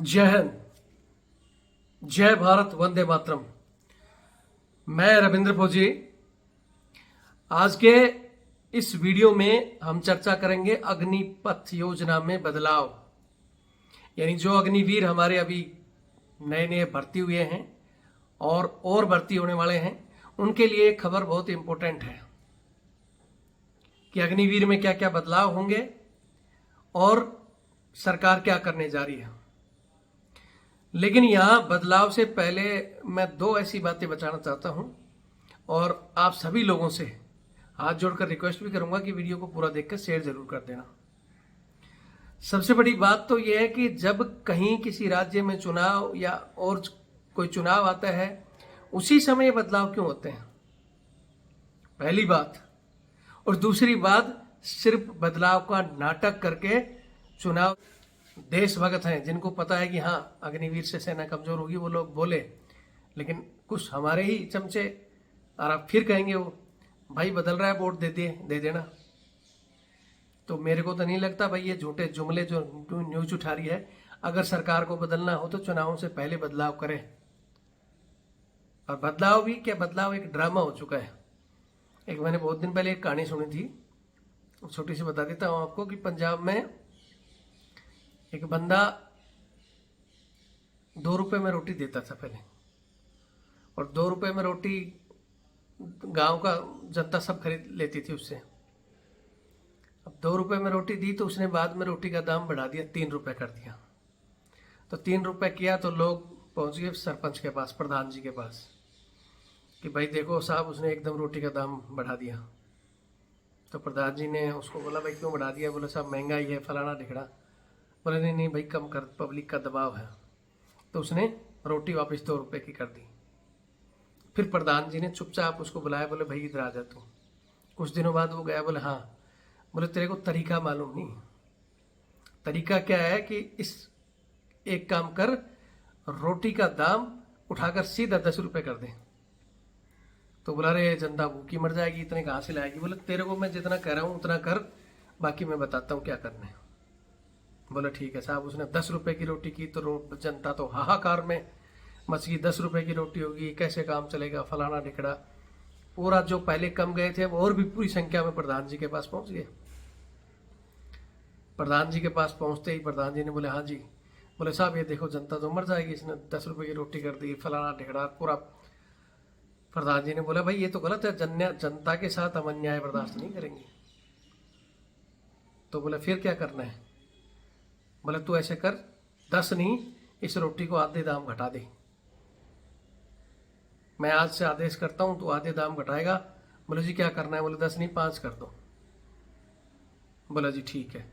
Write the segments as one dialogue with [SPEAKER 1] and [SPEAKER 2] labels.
[SPEAKER 1] जय हिंद, जय भारत, वंदे मातरम। मैं रविंद्र फौजी। आज के इस वीडियो में हम चर्चा करेंगे अग्निपथ योजना में बदलाव, यानी जो अग्निवीर हमारे अभी नए नए भर्ती हुए हैं और भर्ती होने वाले हैं, उनके लिए एक खबर बहुत इंपॉर्टेंट है कि अग्निवीर में क्या क्या बदलाव होंगे और सरकार क्या करने जा रही है। लेकिन यहां बदलाव से पहले मैं दो ऐसी बातें बताना चाहता हूं और आप सभी लोगों से हाथ जोड़कर रिक्वेस्ट भी करूंगा कि वीडियो को पूरा देखकर शेयर जरूर कर देना। सबसे बड़ी बात तो यह है कि जब कहीं किसी राज्य में चुनाव या और कोई चुनाव आता है, उसी समय बदलाव क्यों होते हैं, पहली बात। और दूसरी बात, सिर्फ बदलाव का नाटक करके चुनाव, देशभक्त हैं जिनको पता है कि हाँ अग्निवीर से सेना कमजोर होगी, वो लोग बोले, लेकिन कुछ हमारे ही चमचे और आप फिर कहेंगे वो भाई बदल रहा है, वोट दे देना। तो मेरे को तो नहीं लगता भाई ये झूठे जुमले जो न्यूज उठा रही है। अगर सरकार को बदलना हो तो चुनावों से पहले बदलाव करें। और बदलाव भी क्या, बदलाव एक ड्रामा हो चुका है। एक मैंने बहुत दिन पहले एक कहानी सुनी थी, छोटी सी बता देता हूं आपको कि पंजाब में एक बंदा 2 रुपए में रोटी देता था पहले, और 2 रुपए में रोटी गांव का जनता सब खरीद लेती थी उससे। अब 2 रुपए में रोटी दी तो उसने बाद में रोटी का दाम बढ़ा दिया, 3 रुपए कर दिया। तो 3 रुपए किया तो लोग पहुंच गए सरपंच के पास, प्रधान जी के पास, कि भाई देखो साहब उसने एकदम रोटी का दाम बढ़ा दिया। तो प्रधान जी ने उसको बोला भाई क्यों बढ़ा दिया? बोला साहब महंगाई है, फलाना ढिकड़ा। बोले नहीं नहीं भाई कम कर, पब्लिक का दबाव है। तो उसने रोटी वापस 2 रुपए की कर दी। फिर प्रधान जी ने चुपचाप उसको बुलाया, बोले भाई इधर आ जा तू। कुछ दिनों बाद वो गया, बोले हाँ। बोले तेरे को तरीका मालूम नहीं। तरीका क्या है कि इस एक काम कर, रोटी का दाम उठाकर सीधा 10 रुपए कर दे। तो बोला रे जनता भूखी मर जाएगी, इतने कहाँ से लाएगी? बोले तेरे को मैं जितना कह रहा हूँ उतना कर, बाकी मैं बताता हूँ क्या करना है। बोला ठीक है साहब। उसने 10 रुपए की रोटी की तो जनता तो हाहाकार में मच गई, 10 रुपए की रोटी होगी, कैसे काम चलेगा, फलाना ढिकड़ा। पूरा जो पहले कम गए थे वो और भी पूरी संख्या में प्रधान जी के पास पहुंच गए। प्रधान जी के पास पहुंचते ही प्रधान जी ने बोले हाँ जी। बोले साहब ये देखो जनता तो मर जाएगी, इसने 10 रुपए की रोटी कर दी, फलाना ढिकड़ा पूरा। प्रधान जी ने बोला भाई ये तो गलत है, जनता के साथ हम अन्याय बर्दाश्त नहीं करेंगे। तो बोले फिर क्या करना है? बोले तू ऐसे कर, 10 नहीं, इस रोटी को आधे दाम घटा दे। मैं आज से आदेश करता हूं, तू आधे दाम घटाएगा। बोले जी क्या करना है? बोले 10 नहीं 5 कर दो। बोला जी ठीक है।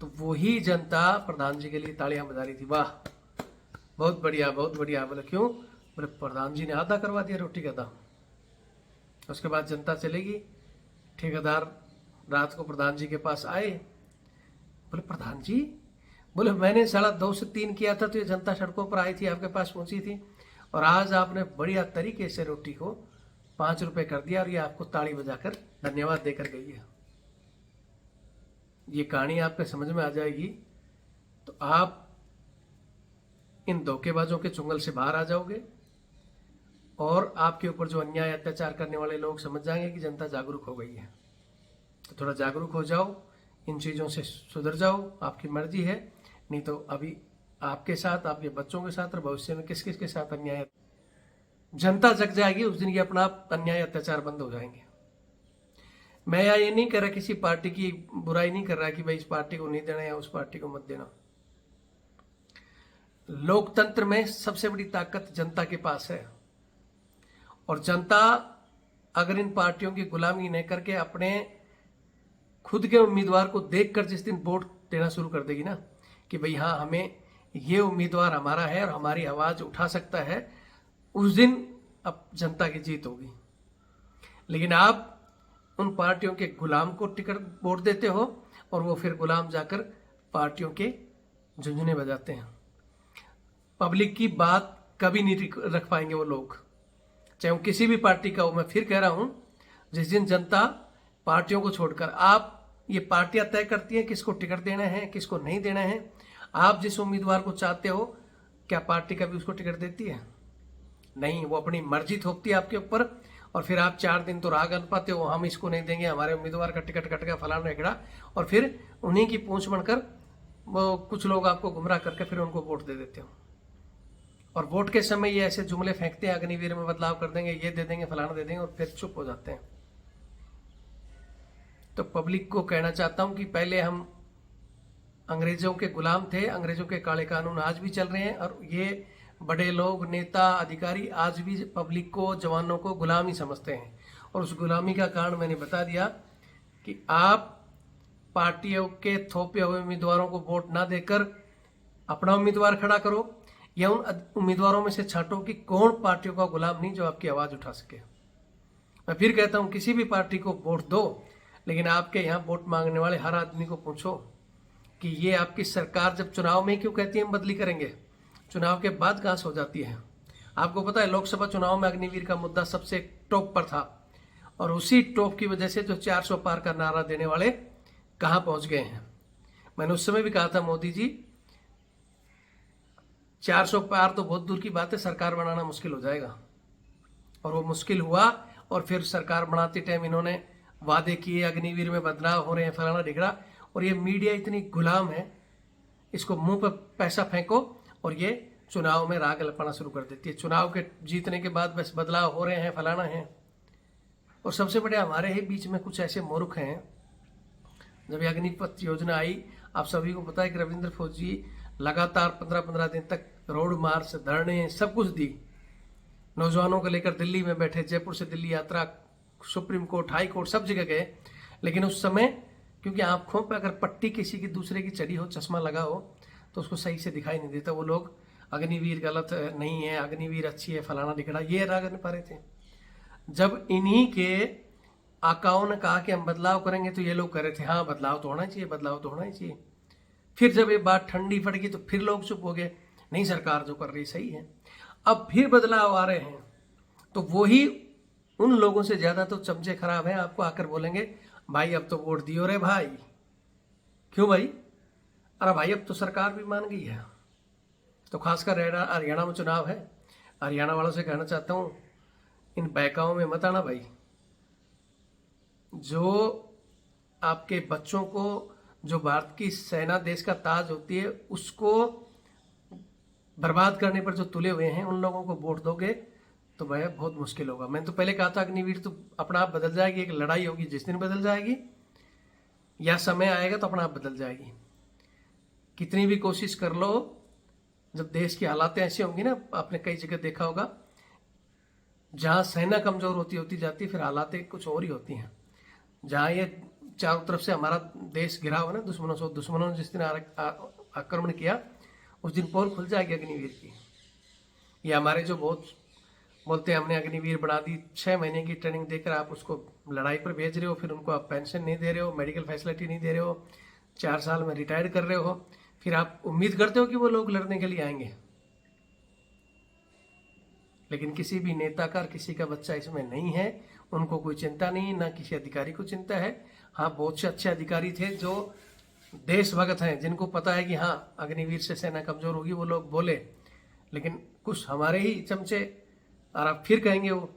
[SPEAKER 1] तो वही जनता प्रधान जी के लिए तालियां बजा रही थी, वाह बहुत बढ़िया बहुत बढ़िया। बोले क्यों? बोले प्रधान जी ने आधा करवा दिया रोटी का दाम। उसके बाद जनता चलेगी। ठेकेदार रात को प्रधान जी के पास आए, बोले प्रधान जी, बोले मैंने 2.5 से 3 किया था तो ये जनता सड़कों पर आई थी, आपके पास पहुंची थी, और आज आपने बढ़िया तरीके से रोटी को 5 रुपए कर दिया और ये आपको ताड़ी बजाकर धन्यवाद देकर गई है। ये कहानी आपके समझ में आ जाएगी तो आप इन धोखेबाजों के चुंगल से बाहर आ जाओगे और आपके ऊपर जो अन्याय अत्याचार करने वाले लोग समझ जाएंगे कि जनता जागरूक हो गई है। तो थोड़ा जागरूक हो जाओ, इन चीज़ों से सुधर जाओ, आपकी मर्जी है। नहीं तो अभी आपके साथ, आपके बच्चों के साथ और भविष्य में किस किस के साथ अन्याय, जनता जग जाएगी उस दिन ये अपना अन्याय अत्याचार बंद हो जाएंगे। मैं ये नहीं कर रहा, किसी पार्टी की बुराई नहीं कर रहा कि भाई इस पार्टी को नहीं देना या उस पार्टी को मत देना। लोकतंत्र में सबसे बड़ी ताकत जनता के पास है, और जनता अगर इन पार्टियों की गुलामी नहीं करके अपने खुद के उम्मीदवार को देखकर जिस दिन वोट देना शुरू कर देगी ना कि भाई हाँ हमें ये उम्मीदवार हमारा है और हमारी आवाज उठा सकता है, उस दिन अब जनता की जीत होगी। लेकिन आप उन पार्टियों के गुलाम को टिकट वोट देते हो और वो फिर गुलाम जाकर पार्टियों के झुंझुने बजाते हैं। पब्लिक की बात कभी नहीं रख पाएंगे वो लोग, चाहे वो किसी भी पार्टी का हो। मैं फिर कह रहा हूं, जिस दिन जनता पार्टियों को छोड़कर, आप ये पार्टियां तय करती हैं किसको टिकट देना है किसको नहीं देना है। आप जिस उम्मीदवार को चाहते हो क्या पार्टी कभी उसको टिकट देती है? नहीं, वो अपनी मर्जी थोपती है आपके ऊपर, और फिर आप 4 दिन तो राह गन पाते हो, हम इसको नहीं देंगे, हमारे उम्मीदवार का टिकट कट गया, फलाना रेगड़ा, और फिर उन्हीं की पूंछ बनकर वो कुछ लोग आपको गुमराह करके फिर उनको वोट दे देते हो। और वोट के समय ये ऐसे जुमले फेंकते हैं, अग्निवीर में बदलाव कर देंगे, ये दे देंगे, फलाना दे देंगे, और फिर चुप हो जाते हैं। तो पब्लिक को कहना चाहता हूं कि पहले हम अंग्रेजों के गुलाम थे, अंग्रेजों के काले कानून आज भी चल रहे हैं, और ये बड़े लोग, नेता, अधिकारी आज भी पब्लिक को, जवानों को गुलाम ही समझते हैं। और उस गुलामी का कारण मैंने बता दिया कि आप पार्टियों के थोपे हुए उम्मीदवारों को वोट ना देकर अपना उम्मीदवार खड़ा करो, या उन उम्मीदवारों में से छांटो कि कौन पार्टियों का गुलाम नहीं जो आपकी आवाज उठा सके। मैं फिर कहता हूं, किसी भी पार्टी को वोट दो, लेकिन आपके यहाँ वोट मांगने वाले हर आदमी को पूछो कि ये आपकी सरकार जब चुनाव में क्यों कहती है हम बदली करेंगे, चुनाव के बाद घास हो जाती है। आपको पता है लोकसभा चुनाव में अग्निवीर का मुद्दा सबसे टॉप पर था, और उसी टॉप की वजह से जो 400 पार का नारा देने वाले कहां पहुंच गए हैं। मैंने उस समय भी कहा था, मोदी जी 400 पार तो बहुत दूर की बात है, सरकार बनाना मुश्किल हो जाएगा। और वो मुश्किल हुआ, और फिर सरकार बनाते टाइम इन्होंने वादे किए, अग्निवीर में बदलाव हो रहे हैं, फलाना ढिगड़ा। और ये मीडिया इतनी गुलाम है, इसको मुंह पर पैसा फेंको और ये चुनाव में राग लपाना शुरू कर देती है। चुनाव के जीतने के बाद बस बदलाव हो रहे हैं, फलाना है। और सबसे बड़े हमारे ही बीच में कुछ ऐसे मूर्ख हैं, जब अग्निपथ योजना आई, आप सभी को पता है कि रविंद्र फौजी लगातार 15-15 दिन तक रोड मार्च, धरने, सब कुछ दी। नौजवानों को लेकर दिल्ली में बैठे, जयपुर से दिल्ली यात्रा, सुप्रीम कोर्ट, हाई कोर्ट, सब जगह गए। लेकिन उस समय क्योंकि आंखों पे अगर पट्टी किसी की दूसरे की चढ़ी हो, चश्मा लगा हो, तो उसको सही से दिखाई नहीं देता। वो लोग अग्निवीर गलत नहीं है, अग्निवीर अच्छी है, फलाना दिखड़ा, ये राग नहीं पा रहे थे। जब इन्हीं के आकाओं ने कहा कि हम बदलाव करेंगे, तो ये लोग कह रहे थे हाँ बदलाव तो होना चाहिए, बदलाव तो होना ही चाहिए। फिर जब ये बात ठंडी पड़ गई, तो फिर लोग चुप हो गए, नहीं सरकार जो कर रही सही है। अब फिर बदलाव आ रहे हैं, तो वही उन लोगों से ज्यादा तो चमचे खराब हैं, आपको आकर बोलेंगे भाई अब तो वोट दियो रे भाई। क्यों भाई? अरे भाई अब तो सरकार भी मान गई है। तो खासकर हरियाणा में चुनाव है, हरियाणा वालों से कहना चाहता हूं, इन बहकाओं में मत आना भाई। जो आपके बच्चों को, जो भारत की सेना देश का ताज होती है, उसको बर्बाद करने पर जो तुले हुए हैं, उन लोगों को वोट दोगे तो भाई बहुत मुश्किल होगा। मैंने तो पहले कहा था अग्निवीर तो अपना आप बदल जाएगी, एक लड़ाई होगी जिस दिन बदल जाएगी, या समय आएगा तो अपना आप बदल जाएगी। कितनी भी कोशिश कर लो, जब देश की हालात ऐसी होंगी ना, आपने कई जगह देखा होगा, जहां सेना कमजोर होती जाती, फिर हालात कुछ और ही होती हैं। जहां ये चारों तरफ से हमारा देश घिरा हुआ ना दुश्मनों से, दुश्मनों ने जिस दिन आक्रमण किया, उस दिन पोल खुल जाएगी अग्निवीर की। ये हमारे जो बहुत बोलते हैं हमने अग्निवीर बना दी, 6 महीने की ट्रेनिंग देकर आप उसको लड़ाई पर भेज रहे हो, फिर उनको आप पेंशन नहीं दे रहे हो, मेडिकल फैसिलिटी नहीं दे रहे हो, 4 साल में रिटायर कर रहे हो, फिर आप उम्मीद करते हो कि वो लोग लड़ने के लिए आएंगे। लेकिन किसी भी नेता का, किसी का बच्चा इसमें नहीं है, उनको कोई चिंता नहीं, ना किसी अधिकारी को चिंता है। हाँ, बहुत से अच्छे अधिकारी थे जो देशभक्त हैं, जिनको पता है कि हाँ अग्निवीर से सेना कमजोर होगी, वो लोग बोले। लेकिन कुछ हमारे ही चमचे, और आप फिर कहेंगे वो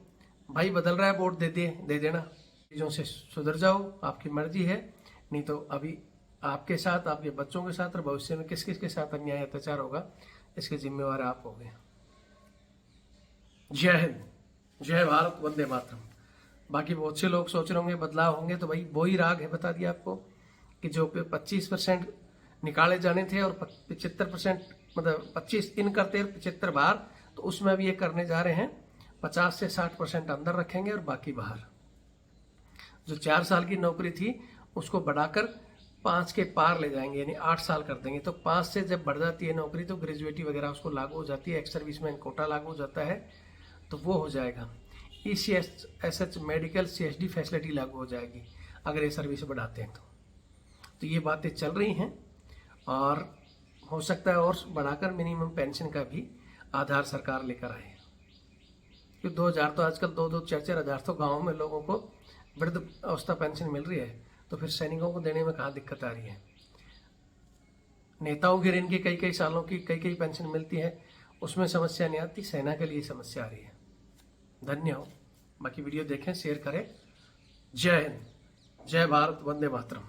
[SPEAKER 1] भाई बदल रहा है, वोट दे देना, चीज़ों से सुधर जाओ, आपकी मर्जी है। नहीं तो अभी आपके साथ, आपके बच्चों के साथ और भविष्य में किस किस के साथ अन्याय अत्याचार होगा, इसके जिम्मेवार आप होंगे। जय हिंद, जय भारत, वंदे मातरम। बाकी बहुत से लोग सोच रहे होंगे बदलाव होंगे, तो भाई वही राग है, बता दिया आपको कि जो 25% निकाले जाने थे और 75%, मतलब 25 इन करते 75 बाहर, तो उसमें अभी ये करने जा रहे हैं 50 से 60% अंदर रखेंगे और बाकी बाहर। जो 4 साल की नौकरी थी उसको बढ़ाकर 5 के पार ले जाएंगे, यानी 8 साल कर देंगे। तो 5 से जब बढ़ जाती है नौकरी, तो ग्रेजुएटी वगैरह उसको लागू हो जाती है, एक्स सर्विसमैन कोटा लागू हो जाता है, तो वो हो जाएगा। ECHS मेडिकल CSD फैसिलिटी लागू हो जाएगी अगर ये सर्विस बढ़ाते हैं तो ये बातें चल रही हैं, और हो सकता है और बढ़ाकर मिनिमम पेंशन का भी आधार सरकार लेकर आए। क्योंकि 2000 तो आजकल 2-2, 4-4 हज़ार तो गाँव में लोगों को वृद्ध अवस्था पेंशन मिल रही है, तो फिर सैनिकों को देने में कहाँ दिक्कत आ रही है। नेताओं की इनकी कई सालों की कई पेंशन मिलती है, उसमें समस्या नहीं आती, सेना के लिए समस्या आ रही है। धन्य हो। बाकी वीडियो देखें, शेयर करें। जय हिंद, जय भारत, वंदे मातरम।